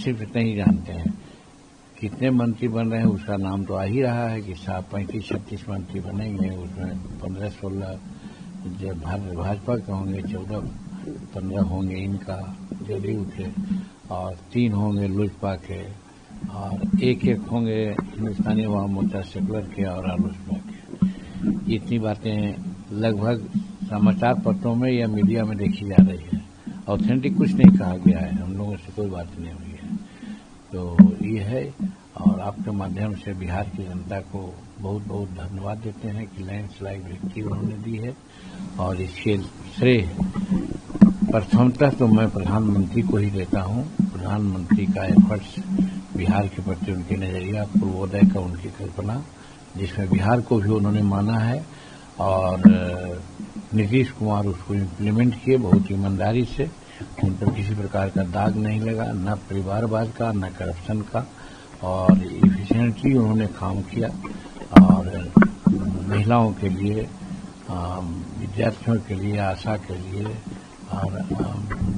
सिर्फ इतना ही जानते हैं। कितने मंत्री बन रहे हैं उसका नाम तो आ ही रहा है कि 35-36 मंत्री बनेंगे, उसमें 15-16 जब भाजपा के होंगे, 14-15 होंगे इनका जदयू के, और 3 होंगे लोजपा के, और एक होंगे हिंदुस्तानी अवाम मोर्चा सेकुलर के और आलोचना के। इतनी बातें लगभग समाचार पत्रों में या मीडिया में देखी जा रही है। ऑथेंटिक कुछ नहीं कहा गया है, हम लोगों से कोई बात नहीं हुई है। तो ये है, और आपके माध्यम से बिहार की जनता को बहुत बहुत धन्यवाद देते हैं कि लैंडस्लाइड विक्ट्री उन्होंने दी है, और इसके श्रेय प्रथमतः तो मैं प्रधानमंत्री को ही देता हूं। प्रधानमंत्री का एफर्ट्स, बिहार के प्रति उनके नजरिया, पूर्वोदय का उनकी कल्पना, जिसमें बिहार को भी उन्होंने माना है, और नीतीश कुमार उसको इम्प्लीमेंट किए बहुत ईमानदारी से। उन पर किसी प्रकार का दाग नहीं लगा, न परिवारवाद का न करप्शन का, और इफिशिएंटली उन्होंने काम किया। और महिलाओं के लिए, विद्यार्थियों के लिए, आशा के लिए, और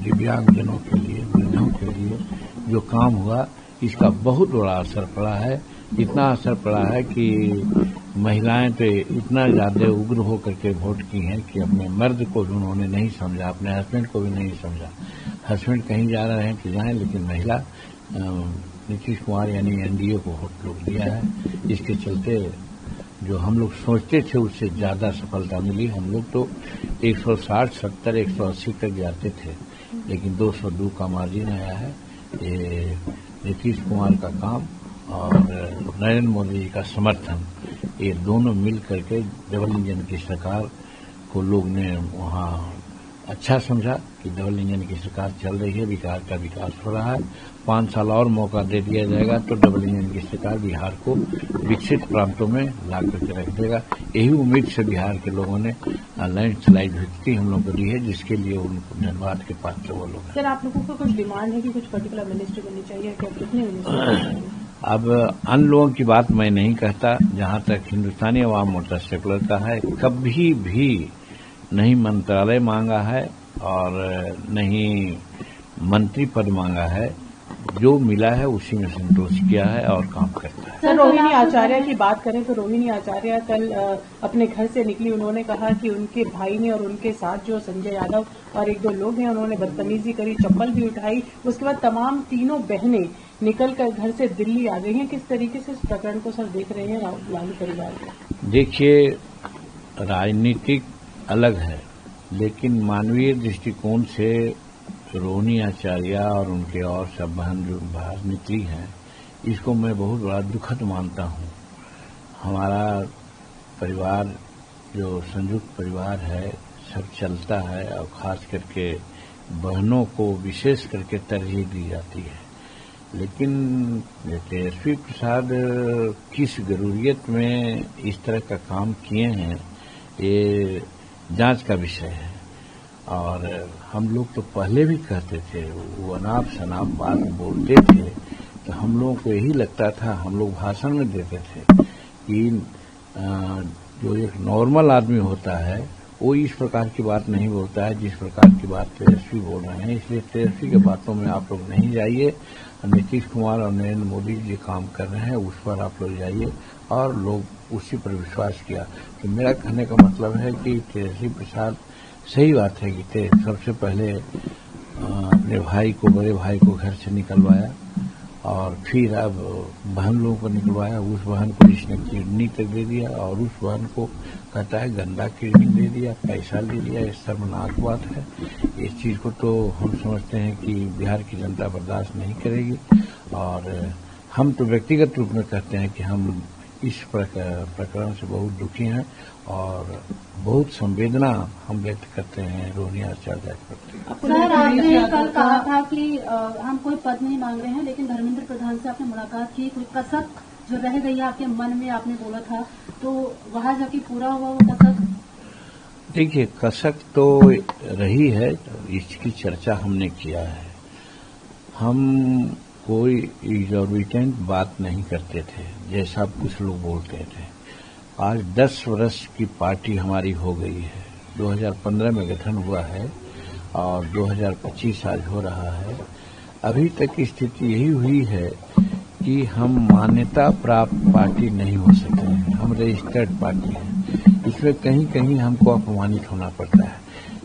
दिव्यांगजनों के लिए, वृद्धों के लिए जो काम हुआ, इसका बहुत बड़ा असर पड़ा है। इतना असर पड़ा है कि महिलाएं तो इतना ज्यादा उग्र होकर के वोट की हैं कि अपने मर्द को भी उन्होंने नहीं समझा, अपने हस्बैंड को भी नहीं समझा। हस्बैंड कहीं जा रहे हैं तो जाएं, लेकिन महिला नीतीश कुमार यानी एनडीए को वोट लोग दिया है। इसके चलते जो हम लोग सोचते थे उससे ज्यादा सफलता मिली। हम लोग तो 160, 70, 180 तक जाते थे, लेकिन 202 का मार्जिन आया है। ये नीतीश कुमार का काम और नरेंद्र मोदी जी का समर्थन, ये दोनों मिल करके डबल इंजन की सरकार को लोग ने वहां अच्छा समझा कि डबल इंजन की सरकार चल रही है, बिहार का विकास हो रहा है। 5 साल और मौका दे दिया जाएगा तो डबल इंजन की सरकार बिहार को विकसित प्रांतों में ला करके रख देगा। यही उम्मीद से बिहार के लोगों ने लैंडस्लाइड विक्ट्री हम लोग को दी है, जिसके लिए उनको धन्यवाद के पात्र वो लोग हैं। सर, आप लोगों को कुछ डिमांड है कि कुछ पर्टिकुलर मिनिस्टर बननी चाहिए, क्या कितने मिनिस्टर? अब अन्य लोगों की बात मैं नहीं कहता। जहां तक हिंदुस्तानी अवाम मोर्चा सेकुलर का है, कभी भी नहीं मंत्रालय मांगा है और नहीं मंत्री पद मांगा है। जो मिला है उसी में संतोष किया है और काम करता है। सर, रोहिणी आचार्य की बात करें तो रोहिणी आचार्य कल अपने घर से निकली। उन्होंने कहा कि उनके भाई ने और उनके साथ जो संजय यादव और 1-2 लोग हैं, उन्होंने बदतमीजी करी, चप्पल भी उठाई। उसके बाद तमाम तीनों बहनें निकलकर घर से दिल्ली आ गई हैं। किस तरीके से इस प्रकरण को सर देख रहे हैं लालू परिवार को? देखिए, राजनीतिक अलग है, लेकिन मानवीय दृष्टिकोण से रोहिणी आचार्य और उनके और सब बहन जो बाहर निकली हैं, इसको मैं बहुत बड़ा दुखद मानता हूं। हमारा परिवार जो संयुक्त परिवार है, सब चलता है, और खास करके बहनों को विशेष करके तरजीह दी जाती है। लेकिन तेजस्वी प्रसाद किस जरूरियत में इस तरह का काम किए हैं, ये जांच का विषय है। और हम लोग तो पहले भी कहते थे, वो अनाप शनाप बात बोलते थे, तो हम लोगों को यही लगता था, हम लोग भाषण में देते थे कि जो एक नॉर्मल आदमी होता है वो इस प्रकार की बात नहीं बोलता है जिस प्रकार की बात तेजस्वी बोल रहे हैं। इसलिए तेजस्वी की बातों में आप लोग नहीं जाइए। नीतीश कुमार और नरेंद्र मोदी जी काम कर रहे हैं, उस पर आप लोग जाइए, और लोग उसी पर विश्वास किया। तो मेरा कहने का मतलब है कि तेजस्वी प्रसाद, सही बात है कि सबसे पहले अपने भाई को, बड़े भाई को घर से निकलवाया, और फिर अब बहन लोगों को निकलवाया। उस बहन को इसने किडनी तक दे दिया, और उस बहन को कहता है गंदा किडनी दे दिया, पैसा ले लिया। ये शर्मनाक बात है। इस चीज को तो हम समझते हैं कि बिहार की जनता बर्दाश्त नहीं करेगी, और हम तो व्यक्तिगत रूप में कहते हैं कि हम इस प्रकरण से बहुत दुखी हैं, और बहुत संवेदना हम व्यक्त करते हैं रोहिणी आचार्य के प्रति। सर, आपने कल कहा था कि हम कोई पद नहीं मांग रहे हैं, लेकिन धर्मेंद्र प्रधान से आपने मुलाकात की, कोई कसक जो रह गई आपके मन में, आपने बोला था, तो वहां जाके पूरा हुआ वो कसक? देखिए, कसक तो रही है, इसकी चर्चा हमने किया है। हम कोई एग्जॉर्बिटेंट बात नहीं करते थे, जैसा कुछ लोग बोलते थे। आज 10 वर्ष की पार्टी हमारी हो गई है। 2015 में गठन हुआ है और 2025 आज हो रहा है। अभी तक की स्थिति यही हुई है कि हम मान्यता प्राप्त पार्टी नहीं हो सके हैं, हम रजिस्टर्ड पार्टी हैं। इसमें कहीं कहीं हमको अपमानित होना पड़ता है।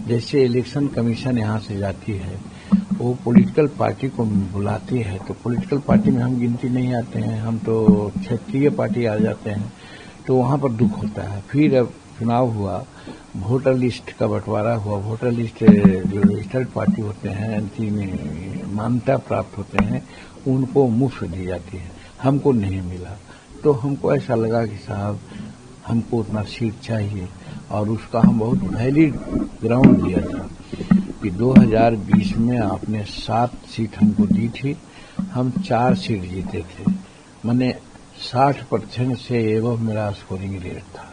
जैसे इलेक्शन कमीशन यहाँ से जाती है, वो पॉलिटिकल पार्टी को बुलाती है, तो पॉलिटिकल पार्टी में हम गिनती नहीं आते हैं, हम तो क्षेत्रीय पार्टी आ जाते हैं, तो वहाँ पर दुख होता है। फिर अब चुनाव हुआ, वोटर लिस्ट का बंटवारा हुआ, वोटर लिस्ट जो रजिस्टर्ड पार्टी होते हैं, मान्यता प्राप्त होते हैं, उनको मुफ्त दी जाती है, हमको नहीं मिला। तो हमको ऐसा लगा कि साहब हमको उतना सीट चाहिए, और उसका हम बहुत वैलिड ग्राउंड दिया था कि 2020 में आपने 7 सीट हमको दी थी, हम 4 सीट जीते थे, माने 60% से एवं मेरा स्कोरिंग रेट था।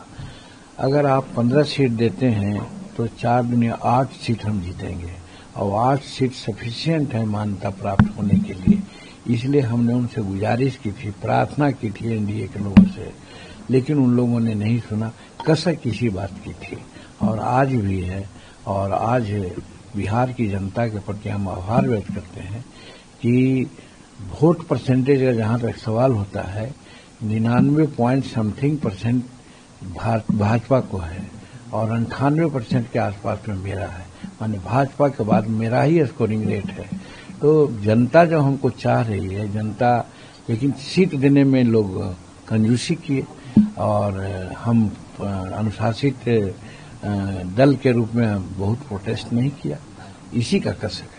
अगर आप 15 सीट देते हैं तो 4 दुनिया 8 सीट हम जीतेंगे, और 8 सीट सफिशिएंट है मान्यता प्राप्त होने के लिए। इसलिए हमने उनसे गुजारिश की थी, प्रार्थना की थी एनडीए के लोगों से, लेकिन उन लोगों ने नहीं सुना, कसक इसी बात की थी, और आज भी है। और आज बिहार की जनता के प्रति हम आभार व्यक्त करते हैं कि वोट परसेंटेज का जहां तक सवाल होता है, 99% भाजपा को है, और 98% के आसपास में मेरा है, माने भाजपा के बाद मेरा ही स्कोरिंग रेट है। तो जनता जो हमको चाह रही है, जनता, लेकिन सीट देने में लोग कंजूसी किए, और हम अनुशासित दल के रूप में बहुत प्रोटेस्ट नहीं किया। इसी का कसक है।